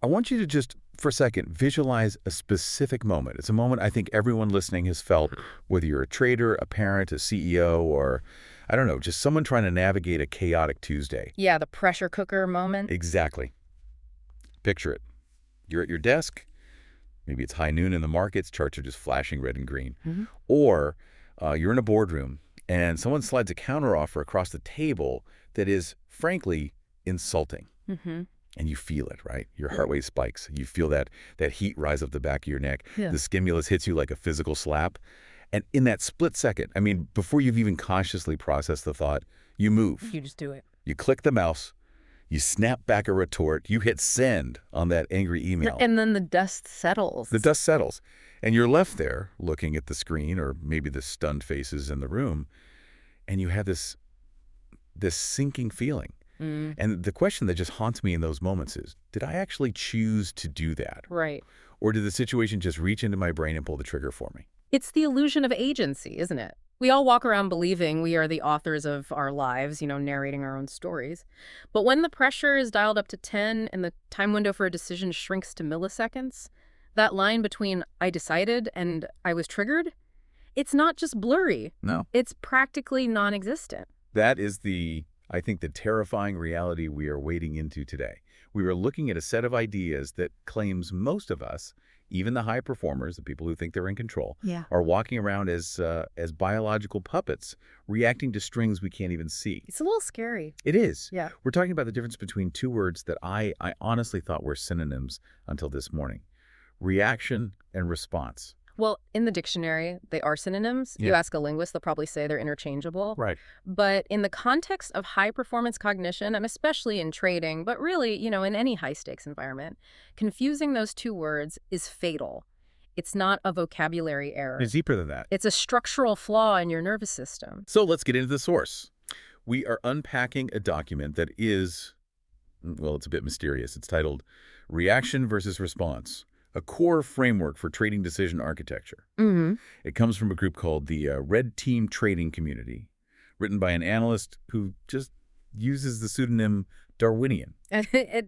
I want you to just, for a second, visualize a specific moment. It's a moment I think everyone listening has felt, whether you're a trader, a parent, a CEO, or, I don't know, just someone trying to navigate a chaotic Tuesday. Yeah, the pressure cooker moment. Exactly. Picture it. You're at your desk. Maybe it's high noon in the markets. Charts are just flashing red and green. Or you're in a boardroom, and someone slides a counteroffer across the table that is, frankly, insulting. And you feel it, right? Your heart rate spikes. You feel that heat rise up the back of your neck. Yeah. The stimulus hits you like a physical slap. And in that split second, I mean, before you've even consciously processed the thought, you move. You just do it. You click the mouse. You snap back a retort. You hit send on that angry email. And then the dust settles. The dust settles. And you're left there looking at the screen, or maybe the stunned faces in the room, and you have this sinking feeling. And the question that just haunts me in those moments is, did I actually choose to do that? Right. Or did the situation just reach into my brain and pull the trigger for me? It's the illusion of agency, isn't it? We all walk around believing we are the authors of our lives, narrating our own stories. But when the pressure is dialed up to 10 and the time window for a decision shrinks to milliseconds, that line between I decided and I was triggered, it's not just blurry. No. It's practically non-existent. That is I think, the terrifying reality we are wading into today. We are looking at a set of ideas that claims most of us, even the high performers, the people who think they're in control, are walking around as biological puppets, reacting to strings we can't even see. It's a little scary. It is. Yeah. We're talking about the difference between two words that I honestly thought were synonyms until this morning: reaction and response. Well, in the dictionary, they are synonyms. Yeah. You ask a linguist, they'll probably say they're interchangeable. Right. But in the context of high-performance cognition, and especially in trading, but really, in any high-stakes environment, confusing those two words is fatal. It's not a vocabulary error. It's deeper than that. It's a structural flaw in your nervous system. So let's get into the source. We are unpacking a document that is, well, it's a bit mysterious. It's titled Reaction versus Response: A Core Framework for Trading Decision Architecture. It comes from a group called the Red Team Trading Community, written by an analyst who just uses the pseudonym Darwinian.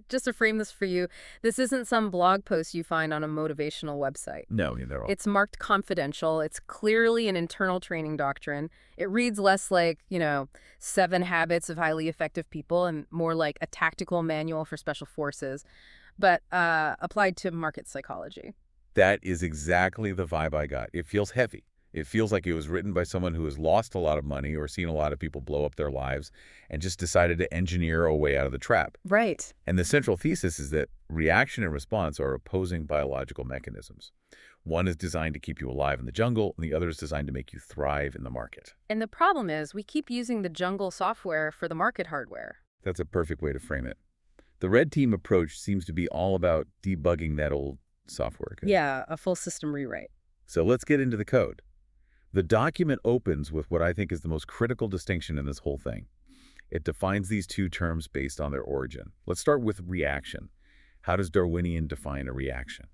Just to frame this for you, this isn't some blog post you find on a motivational website. No, they're all. It's marked confidential. It's clearly an internal training doctrine. It reads less like, 7 Habits of Highly Effective People and more like a tactical manual for special forces, but applied to market psychology. That is exactly the vibe I got. It feels heavy. It feels like it was written by someone who has lost a lot of money or seen a lot of people blow up their lives and just decided to engineer a way out of the trap. Right. And the central thesis is that reaction and response are opposing biological mechanisms. One is designed to keep you alive in the jungle, and the other is designed to make you thrive in the market. And the problem is we keep using the jungle software for the market hardware. That's a perfect way to frame it. The red team approach seems to be all about debugging that old software code. Yeah, a full system rewrite. So let's get into the code. The document opens with what I think is the most critical distinction in this whole thing. It defines these two terms based on their origin. Let's start with reaction. How does Darwinian define a reaction?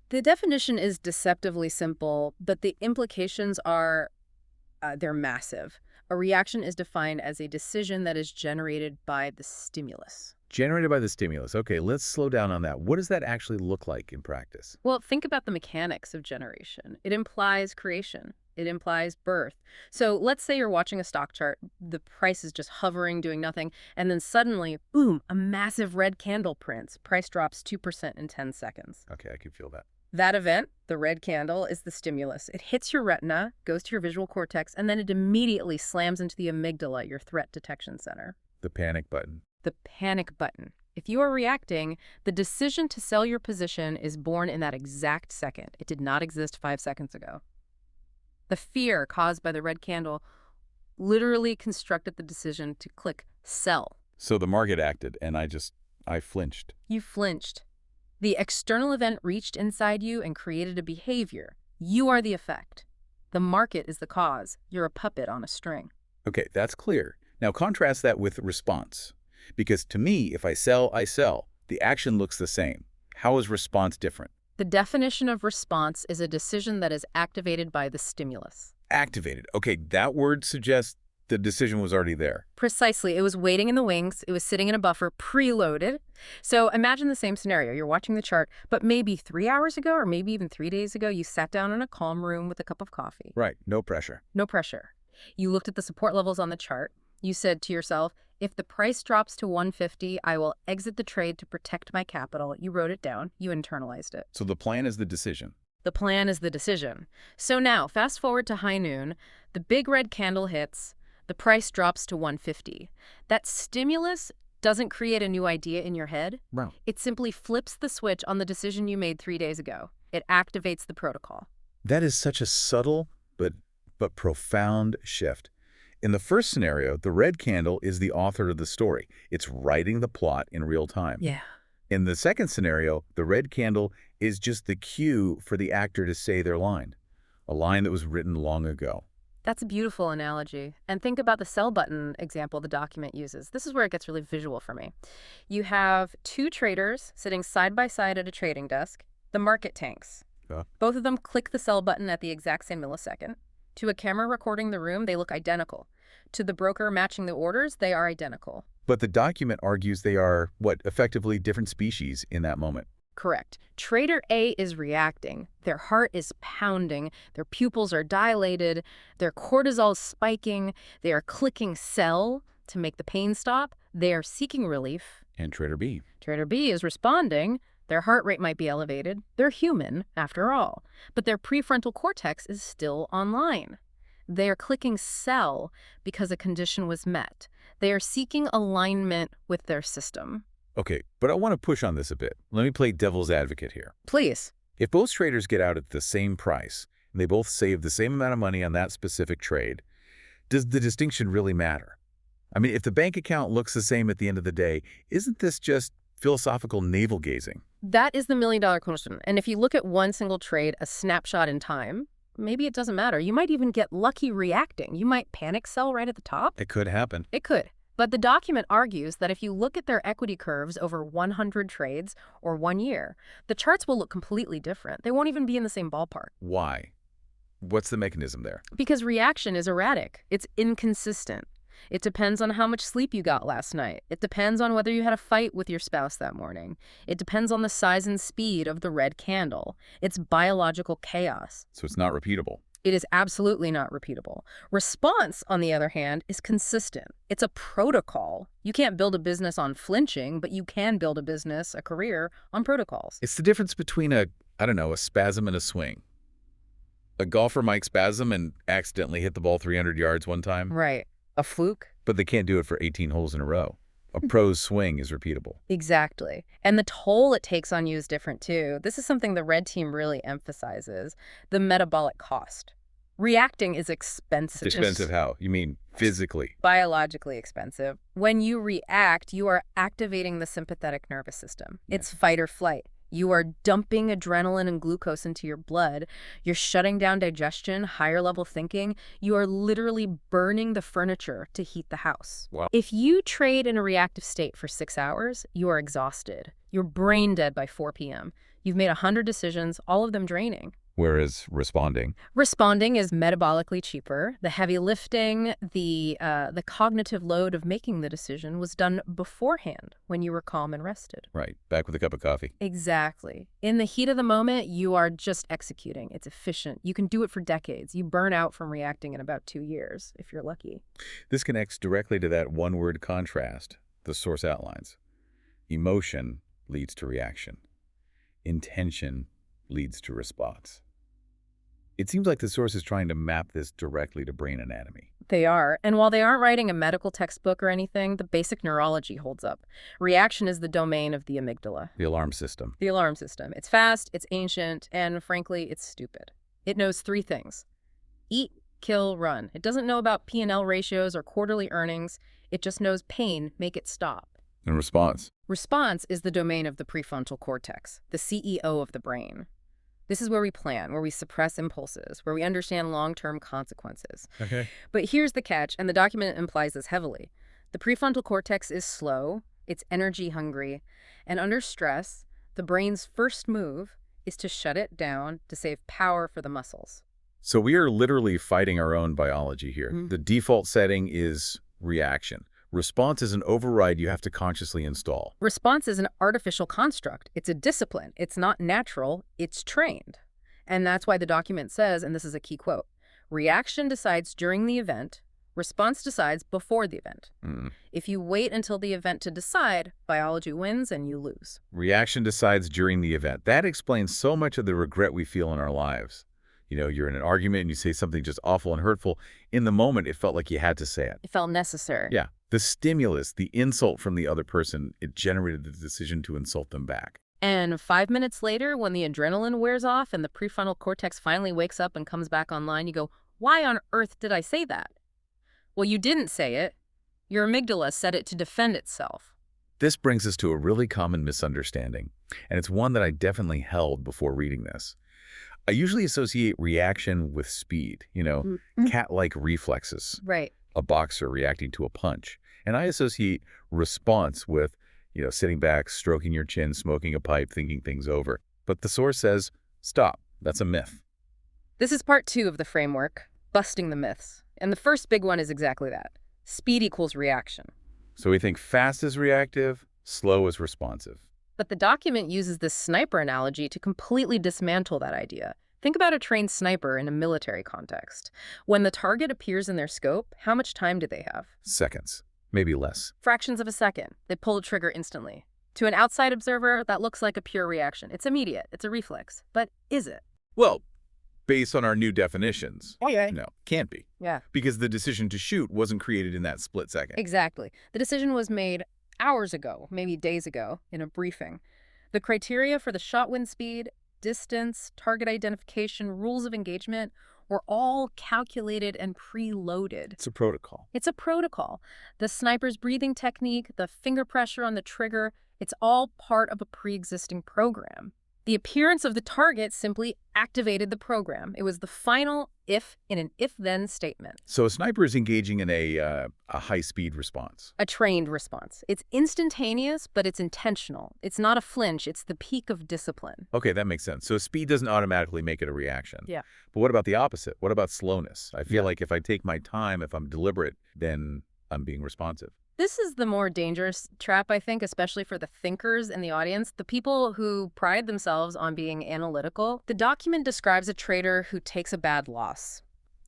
The definition is deceptively simple, but the implications are, they're massive. A reaction is defined as a decision that is generated by the stimulus. Generated by the stimulus. Okay, let's slow down on that. What does that actually look like in practice? Well, think about the mechanics of generation. It implies creation. It implies birth. So let's say you're watching a stock chart, the price is just hovering, doing nothing, and then suddenly, boom, a massive red candle prints. Price drops 2% in 10 seconds. Okay, I can feel that. That event, the red candle, is the stimulus. It hits your retina, goes to your visual cortex, and then it immediately slams into the amygdala, your threat detection center. The panic button. The panic button. If you are reacting, the decision to sell your position is born in that exact second. It did not exist 5 seconds ago. The fear caused by the red candle literally constructed the decision to click sell. So the market acted, and I flinched. You flinched. The external event reached inside you and created a behavior. You are the effect. The market is the cause. You're a puppet on a string. Okay, that's clear. Now contrast that with response. Because to me, if I sell, I sell. The action looks the same. How is response different? The definition of response is a decision that is activated by the stimulus. Activated. Okay, that word suggests The decision was already there. Precisely. It was waiting in the wings. It was sitting in a buffer, preloaded. So imagine the same scenario. You're watching the chart, but maybe 3 hours ago or maybe even 3 days ago, you sat down in a calm room with a cup of coffee. Right. No pressure. No pressure. You looked at the support levels on the chart. You said to yourself, if the price drops to 150, I will exit the trade to protect my capital. You wrote it down. You internalized it. So the plan is the decision. The plan is the decision. So now, fast forward to high noon. The big red candle hits. The price drops to 150. That stimulus doesn't create a new idea in your head. Right. It simply flips the switch on the decision you made 3 days ago. It activates the protocol. That is such a subtle but profound shift. In the first scenario, the red candle is the author of the story. It's writing the plot in real time. Yeah. In the second scenario, the red candle is just the cue for the actor to say their line, a line that was written long ago. That's a beautiful analogy. And think about the sell button example the document uses. This is where it gets really visual for me. You have two traders sitting side by side at a trading desk. The market tanks. Both of them click the sell button at the exact same millisecond. To a camera recording the room, they look identical. To the broker matching the orders, they are identical. But the document argues they are, effectively different species in that moment. Correct. Trader A is reacting. Their heart is pounding. Their pupils are dilated. Their cortisol is spiking. They are clicking sell to make the pain stop. They are seeking relief. And Trader B? Trader B is responding. Their heart rate might be elevated. They're human, after all. But their prefrontal cortex is still online. They are clicking sell because a condition was met. They are seeking alignment with their system. Okay, but I want to push on this a bit. Let me play devil's advocate here. Please. If both traders get out at the same price, and they both save the same amount of money on that specific trade, does the distinction really matter? I mean, if the bank account looks the same at the end of the day, isn't this just philosophical navel-gazing? That is the million-dollar question. And if you look at one single trade, a snapshot in time, maybe it doesn't matter. You might even get lucky reacting. You might panic sell right at the top. It could happen. It could. But the document argues that if you look at their equity curves over 100 trades or 1 year, the charts will look completely different. They won't even be in the same ballpark. Why? What's the mechanism there? Because reaction is erratic. It's inconsistent. It depends on how much sleep you got last night. It depends on whether you had a fight with your spouse that morning. It depends on the size and speed of the red candle. It's biological chaos. So it's not repeatable. It is absolutely not repeatable. Response, on the other hand, is consistent. It's a protocol. You can't build a business on flinching, but you can build a business, a career, on protocols. It's the difference between a spasm and a swing. A golfer might spasm and accidentally hit the ball 300 yards one time. Right. A fluke? But they can't do it for 18 holes in a row. A pro's swing is repeatable. Exactly. And the toll it takes on you is different, too. This is something the red team really emphasizes, the metabolic cost. Reacting is expensive. It's expensive how? You mean physically? Biologically expensive. When you react, you are activating the sympathetic nervous system. It's fight or flight. You are dumping adrenaline and glucose into your blood. You're shutting down digestion, higher level thinking. You are literally burning the furniture to heat the house. Wow. If you trade in a reactive state for 6 hours, you are exhausted. You're brain dead by 4 p.m. You've made 100 decisions, all of them draining. Whereas responding is metabolically cheaper. The heavy lifting, the cognitive load of making the decision was done beforehand when you were calm and rested. Right. Back with a cup of coffee. Exactly. In the heat of the moment, you are just executing. It's efficient. You can do it for decades. You burn out from reacting in about 2 years, if you're lucky. This connects directly to that one-word contrast the source outlines. Emotion leads to reaction. Intention leads to response. It seems like the source is trying to map this directly to brain anatomy. They are. And while they aren't writing a medical textbook or anything, the basic neurology holds up. Reaction is the domain of the amygdala. The alarm system. The alarm system. It's fast, it's ancient, and frankly, it's stupid. It knows 3 things. Eat, kill, run. It doesn't know about P&L ratios or quarterly earnings. It just knows pain, make it stop. And response. Response is the domain of the prefrontal cortex, the CEO of the brain. This is where we plan, where we suppress impulses, where we understand long-term consequences. Okay. But here's the catch, and the document implies this heavily. The prefrontal cortex is slow, it's energy hungry, and under stress, the brain's first move is to shut it down to save power for the muscles. So we are literally fighting our own biology here. The default setting is reaction. Response is an override you have to consciously install. Response is an artificial construct. It's a discipline. It's not natural. It's trained. And that's why the document says, and this is a key quote, reaction decides during the event, response decides before the event. If you wait until the event to decide, biology wins and you lose. Reaction decides during the event. That explains so much of the regret we feel in our lives. You know, you're in an argument and you say something just awful and hurtful. In the moment, it felt like you had to say it. It felt necessary. Yeah. The stimulus, the insult from the other person, it generated the decision to insult them back. And 5 minutes later, when the adrenaline wears off and the prefrontal cortex finally wakes up and comes back online, you go, why on earth did I say that? Well, you didn't say it. Your amygdala said it to defend itself. This brings us to a really common misunderstanding, and it's one that I definitely held before reading this. I usually associate reaction with speed, cat-like reflexes, Right. a boxer reacting to a punch. And I associate response with, sitting back, stroking your chin, smoking a pipe, thinking things over. But the source says, stop, that's a myth. This is part 2 of the framework, busting the myths. And the first big one is exactly that. Speed equals reaction. So we think fast is reactive, slow is responsive. But the document uses this sniper analogy to completely dismantle that idea. Think about a trained sniper in a military context. When the target appears in their scope, how much time do they have? Seconds, maybe less. Fractions of a second. They pull the trigger instantly. To an outside observer, that looks like a pure reaction. It's immediate. It's a reflex. But is it? Well, based on our new definitions, Okay. no, can't be. Yeah. Because the decision to shoot wasn't created in that split second. Exactly. The decision was made hours ago, maybe days ago, in a briefing. The criteria for the shot wind speed, distance, target identification, rules of engagement were all calculated and preloaded. It's a protocol. It's a protocol. The sniper's breathing technique, the finger pressure on the trigger, it's all part of a pre-existing program. The appearance of the target simply activated the program. It was the final if in an if-then statement. So a sniper is engaging in a high-speed response. A trained response. It's instantaneous, but it's intentional. It's not a flinch. It's the peak of discipline. Okay, that makes sense. So speed doesn't automatically make it a reaction. Yeah. But what about the opposite? What about slowness? I feel like if I take my time, if I'm deliberate, then I'm being responsive. This is the more dangerous trap, I think, especially for the thinkers in the audience, the people who pride themselves on being analytical. The document describes a trader who takes a bad loss.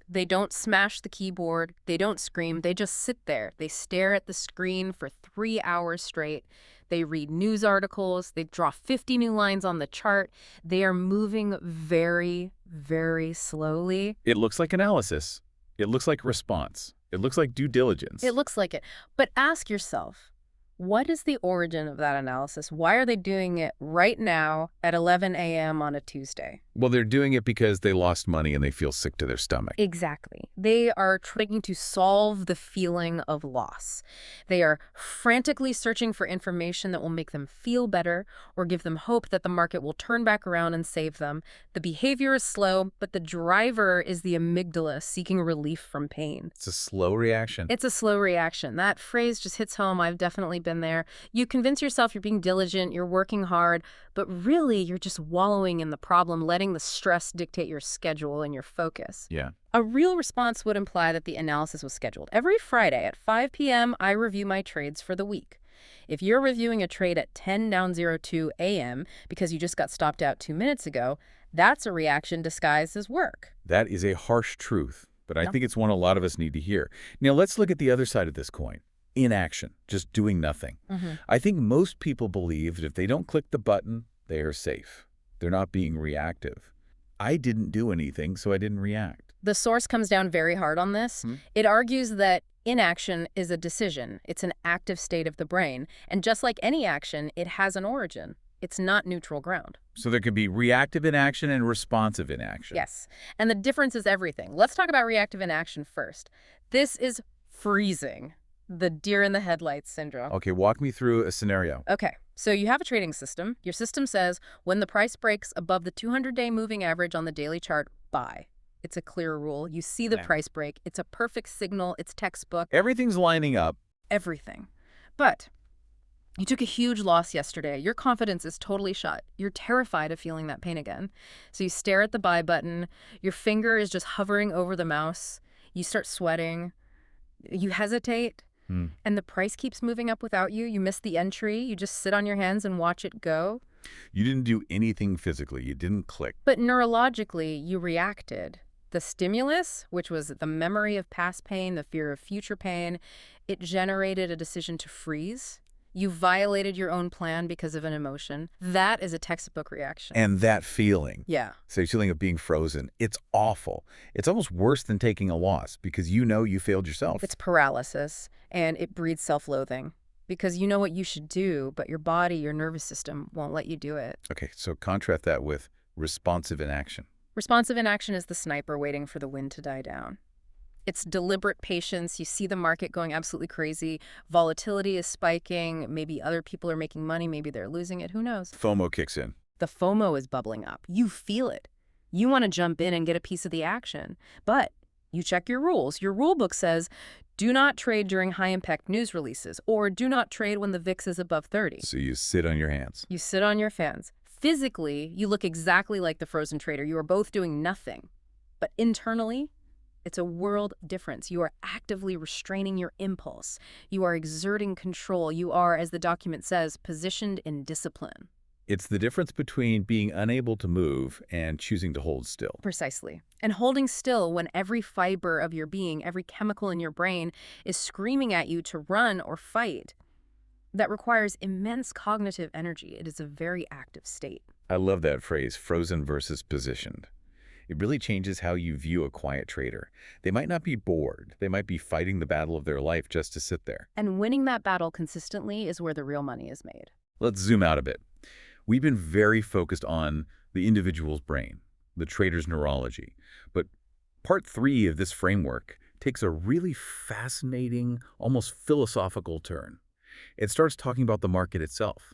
They don't smash the keyboard. They don't scream. They just sit there. They stare at the screen for 3 hours straight. They read news articles. They draw 50 new lines on the chart. They are moving very, very slowly. It looks like analysis. It looks like response. It looks like due diligence. It looks like it. But ask yourself, what is the origin of that analysis? Why are they doing it right now at 11 a.m. on a Tuesday? Well, they're doing it because they lost money and they feel sick to their stomach. Exactly. They are trying to solve the feeling of loss. They are frantically searching for information that will make them feel better or give them hope that the market will turn back around and save them. The behavior is slow, but the driver is the amygdala seeking relief from pain. It's a slow reaction. It's a slow reaction. That phrase just hits home. I've definitely been there. You convince yourself you're being diligent, you're working hard, but really you're just wallowing in the problem, letting the stress dictate your schedule and your focus. Yeah. A real response would imply that the analysis was scheduled. Every Friday at 5 p.m., I review my trades for the week. If you're reviewing a trade at 10:02 a.m. because you just got stopped out 2 minutes ago, that's a reaction disguised as work. That is a harsh truth, but I think it's one a lot of us need to hear. Now, let's look at the other side of this coin. Inaction, just doing nothing. I think most people believe that if they don't click the button, they are safe. They're not being reactive. I didn't do anything, so I didn't react. The source comes down very hard on this. It argues that inaction is a decision. It's an active state of the brain. And just like any action, it has an origin. It's not neutral ground. So there could be reactive inaction and responsive inaction. Yes. And the difference is everything. Let's talk about reactive inaction first. This is freezing. The deer in the headlights syndrome. Okay, walk me through a scenario. Okay, so you have a trading system. Your system says when the price breaks above the 200-day moving average on the daily chart, buy. It's a clear rule. You see the price break. It's a perfect signal. It's textbook. Everything's lining up. Everything. But You took a huge loss yesterday. Your confidence is totally shot. You're terrified of feeling that pain again. So you stare at the buy button. Your finger is just hovering over the mouse. You start sweating. You hesitate. Hmm. And the price keeps moving up without you. You miss the entry. You just sit on your hands and watch it go. You didn't do anything physically. You didn't click. But neurologically, you reacted. The stimulus, which was the memory of past pain, the fear of future pain, it generated a decision to freeze. You violated your own plan because of an emotion. That is a textbook reaction. And that feeling, Yeah. so feeling of being frozen, it's awful. It's almost worse than taking a loss because you know you failed yourself. It's paralysis, and it breeds self-loathing. Because you know what you should do, but your body, your nervous system won't let you do it. Okay, so contrast that with responsive inaction. Responsive inaction is the sniper waiting for the wind to die down. It's deliberate patience. You see the market going absolutely crazy. Volatility is spiking. Maybe other people are making money. Maybe they're losing it. Who knows? FOMO kicks in. The FOMO is bubbling up. You feel it. You want to jump in and get a piece of the action. But you check your rules. Your rule book says, do not trade during high-impact news releases, or do not trade when the VIX is above 30. So you sit on your hands. You sit on your fans. Physically, you look exactly like the frozen trader. You are both doing nothing. But internally, it's a world difference. You are actively restraining your impulse. You are exerting control. You are, as the document says, positioned in discipline. It's the difference between being unable to move and choosing to hold still. Precisely. And holding still when every fiber of your being, every chemical in your brain is screaming at you to run or fight, that requires immense cognitive energy. It is a very active state. I love that phrase, frozen versus positioned. It really changes how you view a quiet trader. They might not be bored. They might be fighting the battle of their life just to sit there. And winning that battle consistently is where the real money is made. Let's zoom out a bit. We've been very focused on the individual's brain, the trader's neurology. But part 3 of this framework takes a really fascinating, almost philosophical turn. It starts talking about the market itself,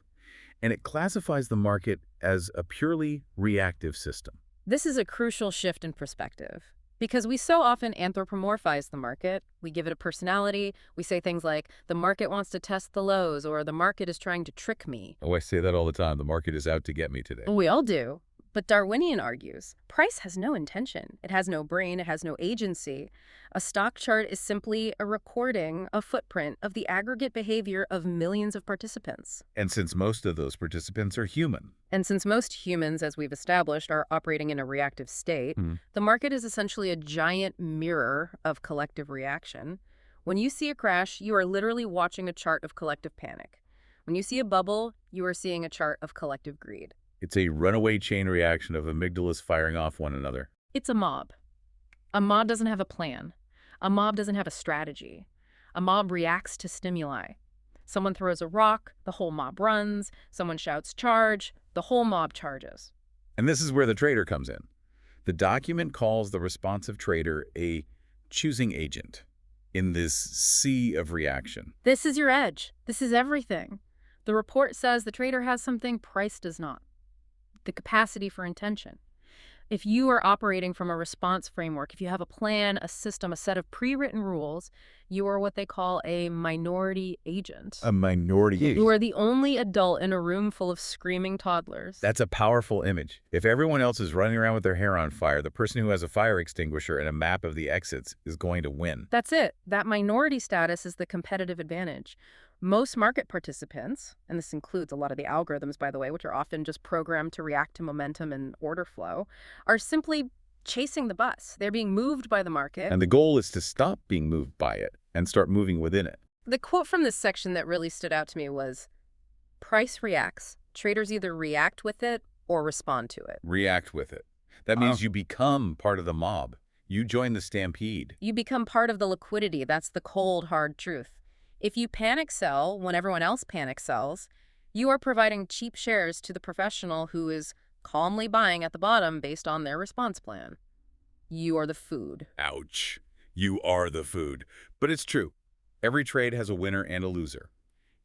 and it classifies the market as a purely reactive system. This is a crucial shift in perspective because we so often anthropomorphize the market. We give it a personality. We say things like, the market wants to test the lows, or the market is trying to trick me. Oh, I say that all the time. The market is out to get me today. We all do. But Darwinian argues, price has no intention. It has no brain. It has no agency. A stock chart is simply a recording, a footprint of the aggregate behavior of millions of participants. And since most of those participants are human. And since most humans, as we've established, are operating in a reactive state, the market is essentially a giant mirror of collective reaction. When you see a crash, you are literally watching a chart of collective panic. When you see a bubble, you are seeing a chart of collective greed. It's a runaway chain reaction of amygdalas firing off one another. It's a mob. A mob doesn't have a plan. A mob doesn't have a strategy. A mob reacts to stimuli. Someone throws a rock, the whole mob runs. Someone shouts charge, the whole mob charges. And this is where the trader comes in. The document calls the responsive trader a choosing agent in this sea of reaction. This is your edge. This is everything. The report says the trader has something price does not. The capacity for intention. If you are operating from a response framework, if you have a plan, a system, a set of pre-written rules, you are what they call a minority agent. A minority agent. You are the only adult in a room full of screaming toddlers. That's a powerful image. If everyone else is running around with their hair on fire, the person who has a fire extinguisher and a map of the exits is going to win. That's it. That minority status is the competitive advantage. Most market participants, and this includes a lot of the algorithms, by the way, which are often just programmed to react to momentum and order flow, are simply chasing the bus. They're being moved by the market. And the goal is to stop being moved by it and start moving within it. The quote from this section that really stood out to me was, price reacts. Traders either react with it or respond to it. React with it. That means you become part of the mob. You join the stampede. You become part of the liquidity. That's the cold, hard truth. If you panic sell when everyone else panic sells, you are providing cheap shares to the professional who is calmly buying at the bottom based on their response plan. You are the food. Ouch. You are the food. But it's true. Every trade has a winner and a loser.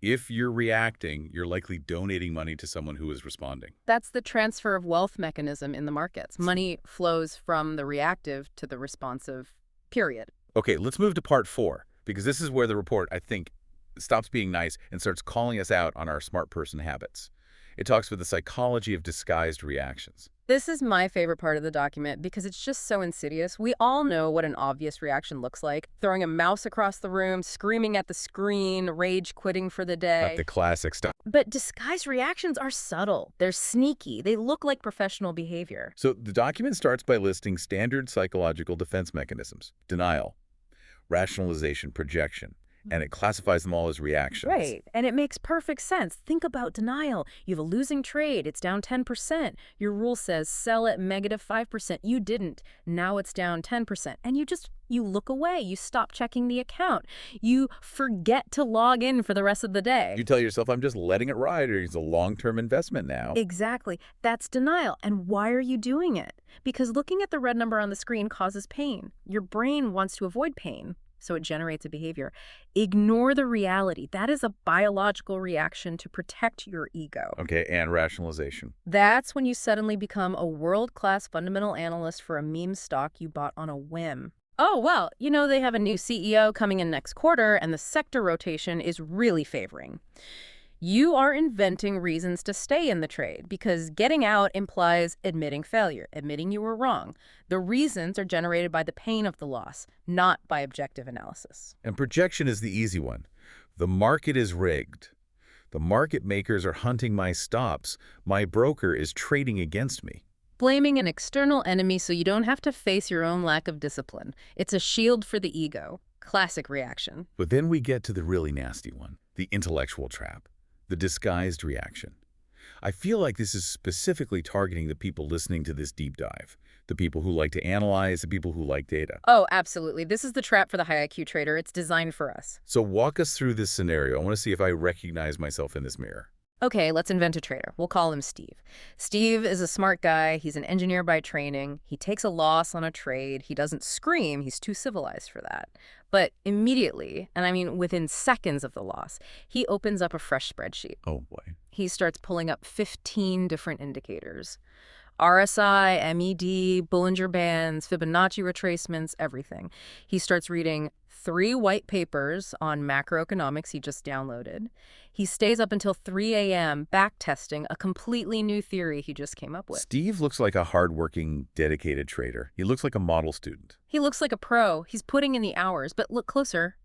If you're reacting, you're likely donating money to someone who is responding. That's the transfer of wealth mechanism in the markets. Money flows from the reactive to the responsive, period. Okay, let's move to part 4, because this is where the report, I think, stops being nice and starts calling us out on our smart person habits. It talks about the psychology of disguised reactions. This is my favorite part of the document because it's just so insidious. We all know what an obvious reaction looks like. Throwing a mouse across the room, screaming at the screen, rage quitting for the Not day. the classic stuff. But disguised reactions are subtle. They're sneaky. They look like professional behavior. So the document starts by listing standard psychological defense mechanisms: denial, rationalization, projection, and it classifies them all as reactions. Right. And it makes perfect sense. Think about denial. You have a losing trade. It's down 10%. Your rule says sell at -5%. You didn't. Now it's down 10%. And you look away. You stop checking the account. You forget to log in for the rest of the day. You tell yourself, I'm just letting it ride, or it's a long-term investment now. Exactly. That's denial. And why are you doing it? Because looking at the red number on the screen causes pain. Your brain wants to avoid pain, so it generates a behavior. Ignore the reality. That is a biological reaction to protect your ego. Okay, and rationalization. That's when you suddenly become a world-class fundamental analyst for a meme stock you bought on a whim. Oh, well, they have a new CEO coming in next quarter, and the sector rotation is really favoring. You are inventing reasons to stay in the trade because getting out implies admitting failure, admitting you were wrong. The reasons are generated by the pain of the loss, not by objective analysis. And projection is the easy one. The market is rigged. The market makers are hunting my stops. My broker is trading against me. Blaming an external enemy so you don't have to face your own lack of discipline. It's a shield for the ego. Classic reaction. But then we get to the really nasty one, the intellectual trap. The disguised reaction. I feel like this is specifically targeting the people listening to this deep dive, the people who like to analyze, the people who like data. Oh, absolutely. This is the trap for the high IQ trader. It's designed for us. So walk us through this scenario. I want to see if I recognize myself in this mirror. Okay, let's invent a trader. We'll call him Steve. Steve is a smart guy. He's an engineer by training. He takes a loss on a trade. He doesn't scream. He's too civilized for that. But immediately, and I mean within seconds of the loss, he opens up a fresh spreadsheet. Oh, boy. He starts pulling up 15 different indicators. RSI, MED, Bollinger Bands, Fibonacci retracements, everything. He starts reading 3 white papers on macroeconomics he just downloaded. He stays up until 3 a.m. back-testing a completely new theory he just came up with. Steve looks like a hardworking, dedicated trader. He looks like a model student. He looks like a pro. He's putting in the hours, but look closer.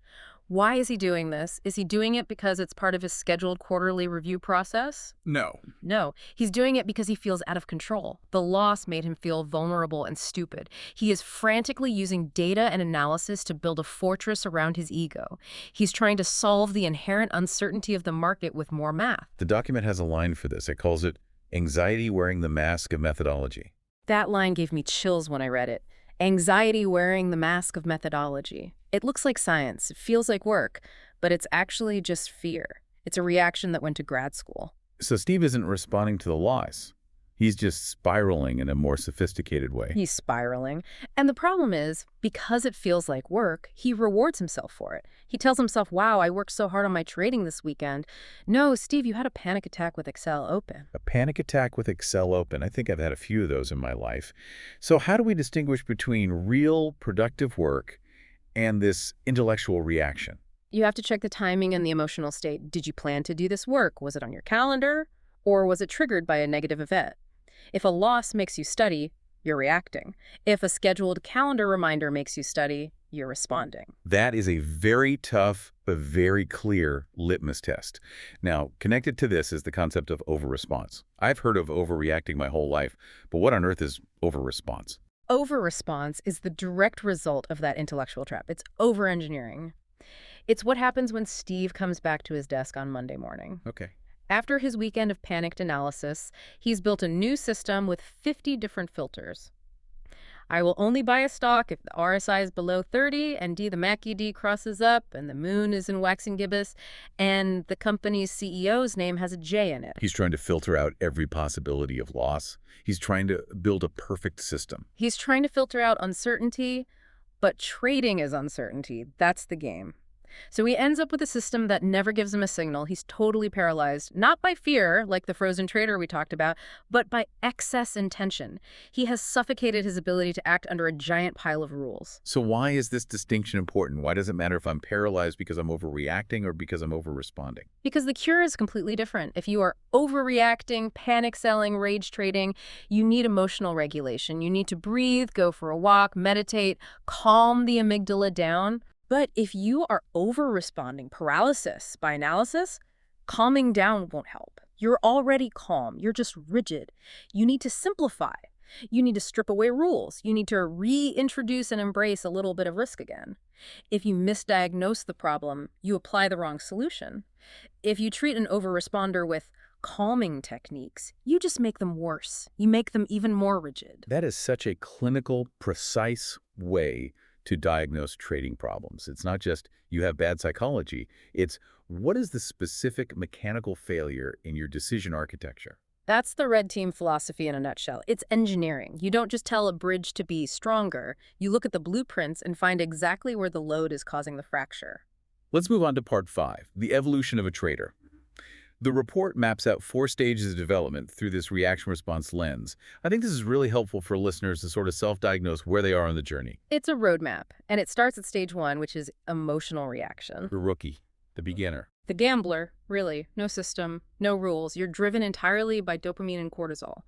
Why is he doing this? Is he doing it because it's part of his scheduled quarterly review process? No. No, he's doing it because he feels out of control. The loss made him feel vulnerable and stupid. He is frantically using data and analysis to build a fortress around his ego. He's trying to solve the inherent uncertainty of the market with more math. The document has a line for this. It calls it anxiety wearing the mask of methodology. That line gave me chills when I read it. Anxiety wearing the mask of methodology. It looks like science, it feels like work, but it's actually just fear. It's a reaction that went to grad school. So Steve isn't responding to the loss. He's just spiraling in a more sophisticated way. He's spiraling. And the problem is, because it feels like work, he rewards himself for it. He tells himself, wow, I worked so hard on my trading this weekend. No, Steve, you had a panic attack with Excel open. A panic attack with Excel open. I think I've had a few of those in my life. So how do we distinguish between real productive work and this intellectual reaction? You have to check the timing and the emotional state. Did you plan to do this work? Was it on your calendar? Or was it triggered by a negative event? If a loss makes you study, you're reacting. If a scheduled calendar reminder makes you study, you're responding. That is a very tough but very clear litmus test. Now, connected to this is the concept of overresponse. I've heard of overreacting my whole life, but what on earth is overresponse? Overresponse is the direct result of that intellectual trap. It's over-engineering. It's what happens when Steve comes back to his desk on Monday morning. Okay. After his weekend of panicked analysis, he's built a new system with 50 different filters. I will only buy a stock if the RSI is below 30 and the MACD crosses up and the moon is in waxing gibbous and the company's CEO's name has a J in it. He's trying to filter out every possibility of loss. He's trying to build a perfect system. He's trying to filter out uncertainty, but trading is uncertainty. That's the game. So he ends up with a system that never gives him a signal. He's totally paralyzed, not by fear, like the frozen trader we talked about, but by excess intention. He has suffocated his ability to act under a giant pile of rules. So why is this distinction important? Why does it matter if I'm paralyzed because I'm overreacting or because I'm overresponding? Because the cure is completely different. If you are overreacting, panic selling, rage trading, you need emotional regulation. You need to breathe, go for a walk, meditate, calm the amygdala down. But if you are over-responding, paralysis by analysis, calming down won't help. You're already calm. You're just rigid. You need to simplify. You need to strip away rules. You need to reintroduce and embrace a little bit of risk again. If you misdiagnose the problem, you apply the wrong solution. If you treat an over-responder with calming techniques, you just make them worse. You make them even more rigid. That is such a clinical, precise way to diagnose trading problems. It's not just you have bad psychology. It's what is the specific mechanical failure in your decision architecture? That's the red team philosophy in a nutshell. It's engineering. You don't just tell a bridge to be stronger. You look at the blueprints and find exactly where the load is causing the fracture. Let's move on to part 5, the evolution of a trader. The report maps out 4 stages of development through this reaction-response lens. I think this is really helpful for listeners to sort of self-diagnose where they are on the journey. It's a roadmap, and it starts at stage 1, which is emotional reaction. The rookie, the beginner. The gambler, really, no system, no rules. You're driven entirely by dopamine and cortisol.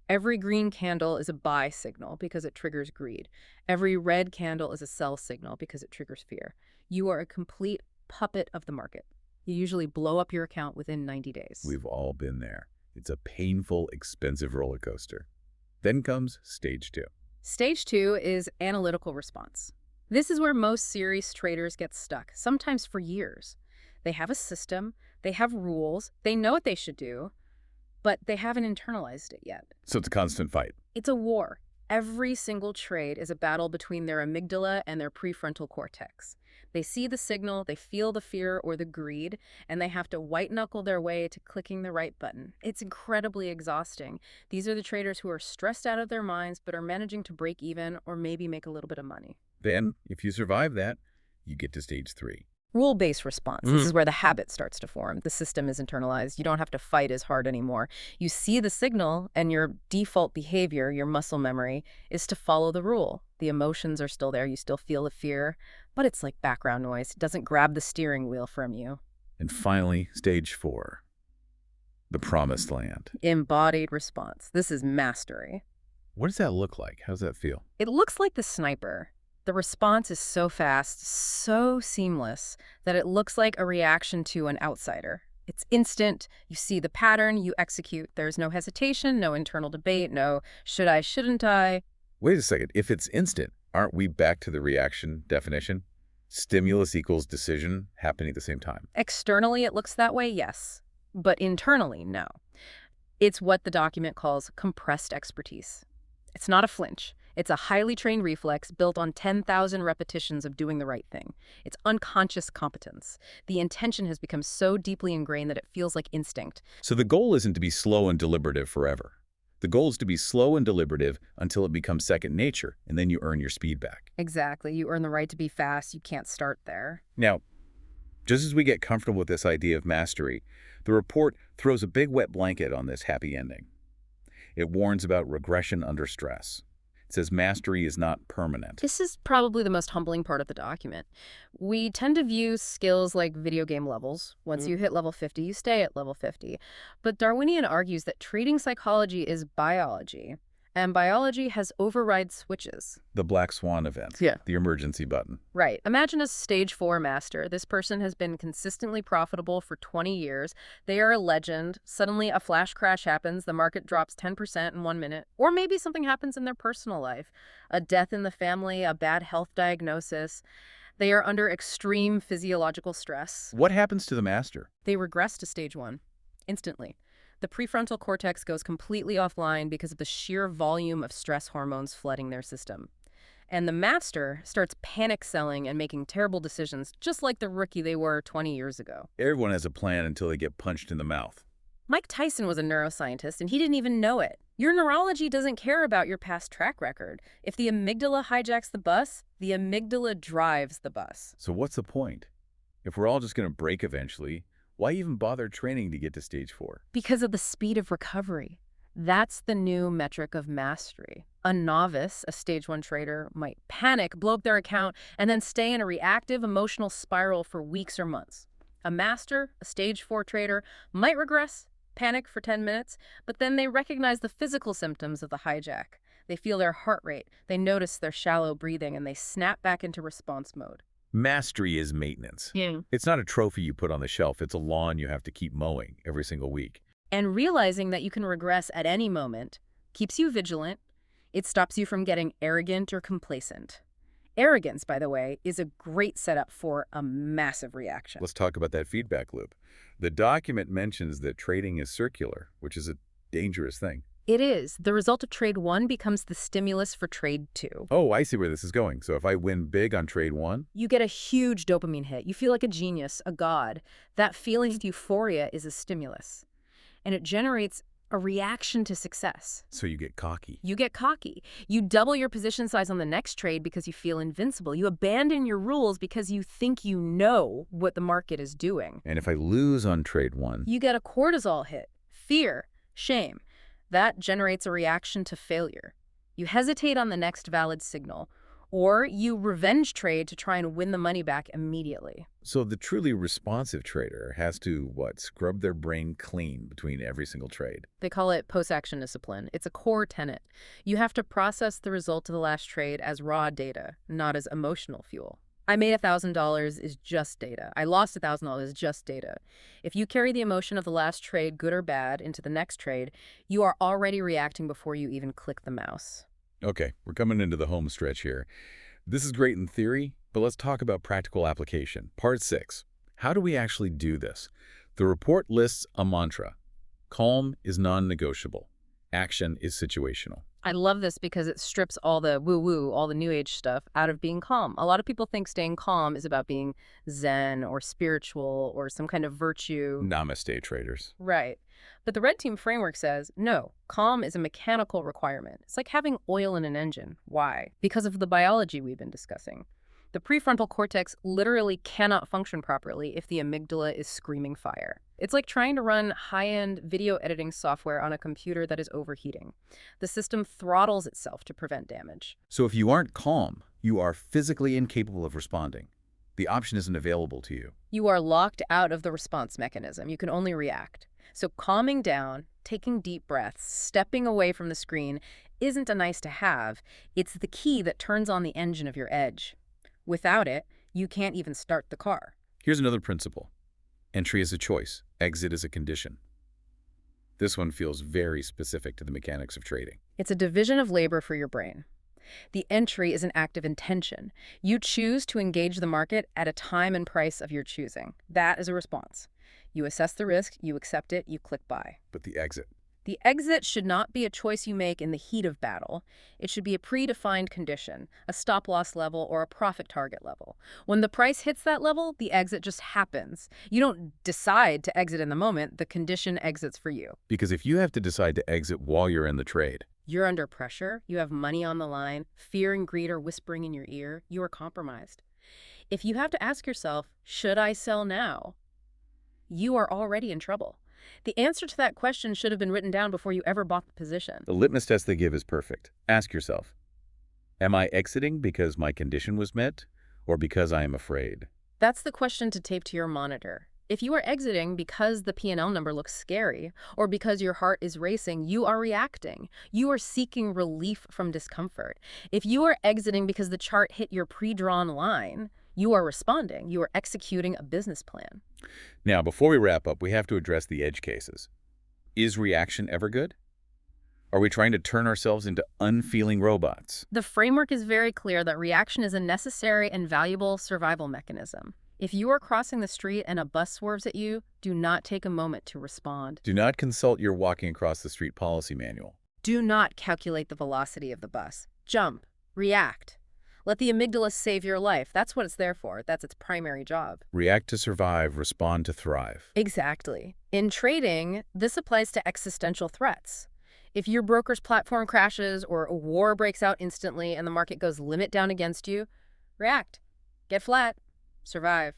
Every green candle is a buy signal because it triggers greed. Every red candle is a sell signal because it triggers fear. You are a complete puppet of the market. You usually blow up your account within 90 days. We've all been there. It's a painful, expensive roller coaster. Then comes stage 2. Stage 2 is analytical response. This is where most serious traders get stuck, sometimes for years. They have a system, they have rules, they know what they should do, but they haven't internalized it yet. So it's a constant fight. It's a war. Every single trade is a battle between their amygdala and their prefrontal cortex. They see the signal, they feel the fear or the greed, and they have to white-knuckle their way to clicking the right button. It's incredibly exhausting. These are the traders who are stressed out of their minds but are managing to break even or maybe make a little bit of money. Then, if you survive that, you get to stage 3. Rule-based response. This is where the habit starts to form. The system is internalized. You don't have to fight as hard anymore. You see the signal, and your default behavior, your muscle memory, is to follow the rule. The emotions are still there. You still feel the fear, but it's like background noise. It doesn't grab the steering wheel from you. And finally, stage 4. The promised land. Embodied response. This is mastery. What does that look like? How does that feel? It looks like the sniper. The response is so fast, so seamless, that it looks like a reaction to an outsider. It's instant. You see the pattern, you execute. There's no hesitation, no internal debate, no should I, shouldn't I. Wait a second. If it's instant, aren't we back to the reaction definition? Stimulus equals decision happening at the same time. Externally, it looks that way, yes. But internally, no. It's what the document calls compressed expertise. It's not a flinch. It's a highly trained reflex built on 10,000 repetitions of doing the right thing. It's unconscious competence. The intention has become so deeply ingrained that it feels like instinct. So the goal isn't to be slow and deliberative forever. The goal is to be slow and deliberative until it becomes second nature, and then you earn your speed back. Exactly. You earn the right to be fast. You can't start there. Now, just as we get comfortable with this idea of mastery, the report throws a big wet blanket on this happy ending. It warns about regression under stress. It says mastery is not permanent. This is probably the most humbling part of the document. We tend to view skills like video game levels. Once you hit level 50, you stay at level 50. But Darwinian argues that trading psychology is biology, and biology has override switches. The black swan event. Yeah. The emergency button. Right. Imagine a stage 4 master. This person has been consistently profitable for 20 years. They are a legend. Suddenly a flash crash happens. The market drops 10% in 1 minute. Or maybe something happens in their personal life. A death in the family, a bad health diagnosis. They are under extreme physiological stress. What happens to the master? They regress to stage 1 instantly. The prefrontal cortex goes completely offline because of the sheer volume of stress hormones flooding their system. And the master starts panic selling and making terrible decisions, just like the rookie they were 20 years ago. Everyone has a plan until they get punched in the mouth. Mike Tyson was a neuroscientist, and he didn't even know it. Your neurology doesn't care about your past track record. If the amygdala hijacks the bus, the amygdala drives the bus. So what's the point? If we're all just going to break eventually, why even bother training to get to stage 4? Because of the speed of recovery. That's the new metric of mastery. A novice, a stage 1 trader, might panic, blow up their account, and then stay in a reactive emotional spiral for weeks or months. A master, a stage 4 trader, might regress, panic for 10 minutes, but then they recognize the physical symptoms of the hijack. They feel their heart rate, they notice their shallow breathing, and they snap back into response mode. Mastery is maintenance. Yeah. It's not a trophy you put on the shelf. It's a lawn you have to keep mowing every single week. And realizing that you can regress at any moment keeps you vigilant. It stops you from getting arrogant or complacent. Arrogance, by the way, is a great setup for a massive reaction. Let's talk about that feedback loop. The document mentions that trading is circular, which is a dangerous thing. It is. The result of trade 1 becomes the stimulus for trade 2. Oh, I see where this is going. So if I win big on trade 1, You get a huge dopamine hit. You feel like a genius, a god. That feeling of euphoria is a stimulus. And it generates a reaction to success. so you get cocky. You get cocky. You double your position size on the next trade because you feel invincible. You abandon your rules because you think you know what the market is doing. And if I lose on trade 1, You get a cortisol hit, fear, shame. That generates a reaction to failure. You hesitate on the next valid signal, or you revenge trade to try and win the money back immediately. so the truly responsive trader has to, scrub their brain clean between every single trade. They call it post-action discipline. It's a core tenet. You have to process the result of the last trade as raw data, not as emotional fuel. I made $1,000 is just data. I lost $1,000 is just data. If you carry the emotion of the last trade, good or bad, into the next trade, you are already reacting before you even click the mouse. Okay, we're coming into the home stretch here. This is great in theory, but let's talk about practical application. Part 6. How do we actually do this? The report lists a mantra. Calm is non-negotiable. Action is situational. I love this because it strips all the woo-woo, all the new age stuff out of being calm. A lot of people think staying calm is about being zen or spiritual or some kind of virtue. Namaste, traders. Right. But the Red Team framework says, no, calm is a mechanical requirement. It's like having oil in an engine. Why? Because of the biology we've been discussing. The prefrontal cortex literally cannot function properly if the amygdala is screaming fire. It's like trying to run high-end video editing software on a computer that is overheating. The system throttles itself to prevent damage. So if you aren't calm, you are physically incapable of responding. The option isn't available to you. You are locked out of the response mechanism. You can only react. So calming down, taking deep breaths, stepping away from the screen isn't a nice to have. It's the key that turns on the engine of your edge. Without it, you can't even start the car. Here's another principle. Entry is a choice. Exit is a condition. This one feels very specific to the mechanics of trading. It's a division of labor for your brain. The entry is an act of intention. You choose to engage the market at a time and price of your choosing. That is a response. You assess the risk, you accept it, you click buy. But the exit. The exit should not be a choice you make in the heat of battle. It should be a predefined condition, a stop-loss level or a profit target level. When the price hits that level, the exit just happens. You don't decide to exit in the moment. The condition exits for you. Because if you have to decide to exit while you're in the trade, You're under pressure, you have money on the line, fear and greed are whispering in your ear, you are compromised. If you have to ask yourself, should I sell now? You are already in trouble. The answer to that question should have been written down before you ever bought the position. the litmus test they give is perfect. Ask yourself, am I exiting because my condition was met or because I am afraid? That's the question to tape to your monitor. If you are exiting because the P&L number looks scary or because your heart is racing, you are reacting. You are seeking relief from discomfort. If you are exiting because the chart hit your pre-drawn line, you are responding. You are executing a business plan. Now, before we wrap up, we have to address the edge cases. Is reaction ever good? Are we trying to turn ourselves into unfeeling robots? The framework is very clear that reaction is a necessary and valuable survival mechanism. If you are crossing the street and a bus swerves at you, do not take a moment to respond. Do not consult your walking across the street policy manual. Do not calculate the velocity of the bus. Jump. React. Let the amygdala save your life. That's what it's there for. That's its primary job. React to survive, respond to thrive. Exactly. In trading, this applies to existential threats. If your broker's platform crashes or a war breaks out instantly and the market goes limit down against you, react. Get flat. Survive.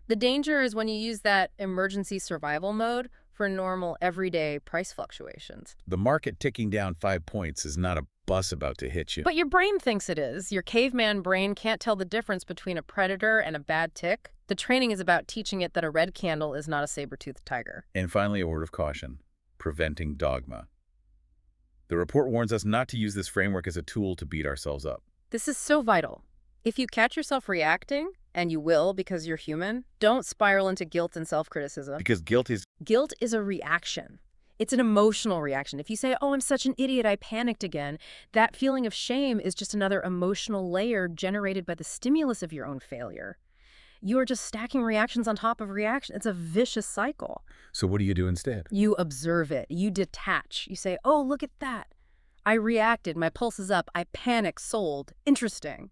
The danger is when you use that emergency survival mode for normal, everyday price fluctuations. The market ticking down 5 points is not a bus about to hit you. But your brain thinks it is. Your caveman brain can't tell the difference between a predator and a bad tick. The training is about teaching it that a red candle is not a saber-toothed tiger. And finally, a word of caution: preventing dogma. The report warns us not to use this framework as a tool to beat ourselves up. This is so vital. If you catch yourself reacting, and you will because you're human, don't spiral into guilt and self-criticism. Because guilt Guilt is a reaction. It's an emotional reaction. If you say, oh, I'm such an idiot, I panicked again, that feeling of shame is just another emotional layer generated by the stimulus of your own failure. You are just stacking reactions on top of reaction. It's a vicious cycle. So what do you do instead? You observe it. You detach. You say, oh, look at that. I reacted. My pulse is up. I panicked, sold. Interesting.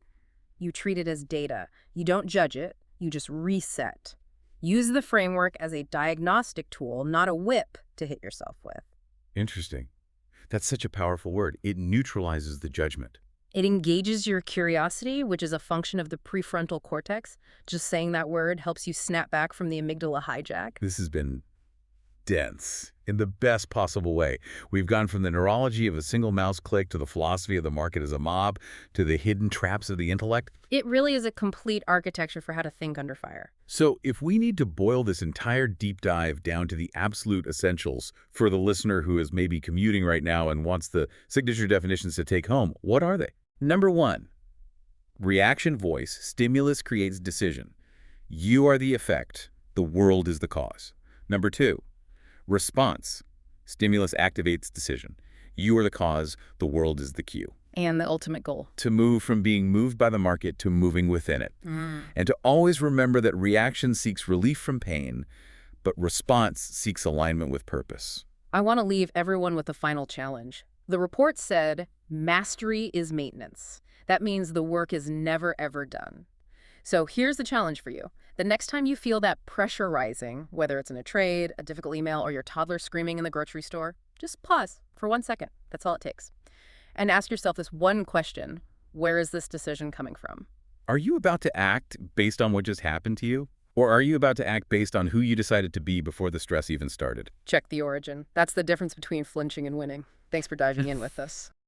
You treat it as data. You don't judge it. You just reset. Use the framework as a diagnostic tool, not a whip to hit yourself with. Interesting. That's such a powerful word. It neutralizes the judgment. It engages your curiosity, which is a function of the prefrontal cortex. Just saying that word helps you snap back from the amygdala hijack. This has been dense in the best possible way. We've gone from the neurology of a single mouse click to the philosophy of the market as a mob to the hidden traps of the intellect. It really is a complete architecture for how to think under fire. So if we need to boil this entire deep dive down to the absolute essentials for the listener who is maybe commuting right now and wants the signature definitions to take home, what are they? Number 1, reaction voice, stimulus creates decision. You are the effect, the world is the cause. Number 2, response, stimulus activates decision. You are the cause, the world is the cue. And the ultimate goal. To move from being moved by the market to moving within it. And to always remember that reaction seeks relief from pain, but response seeks alignment with purpose. I want to leave everyone with a final challenge. The report said, mastery is maintenance. That means the work is never, ever done. So here's the challenge for you. The next time you feel that pressure rising, whether it's in a trade, a difficult email, or your toddler screaming in the grocery store, just pause for 1 second. That's all it takes. And ask yourself this one question: where is this decision coming from? Are you about to act based on what just happened to you? Or are you about to act based on who you decided to be before the stress even started? Check the origin. That's the difference between flinching and winning. Thanks for diving in with us.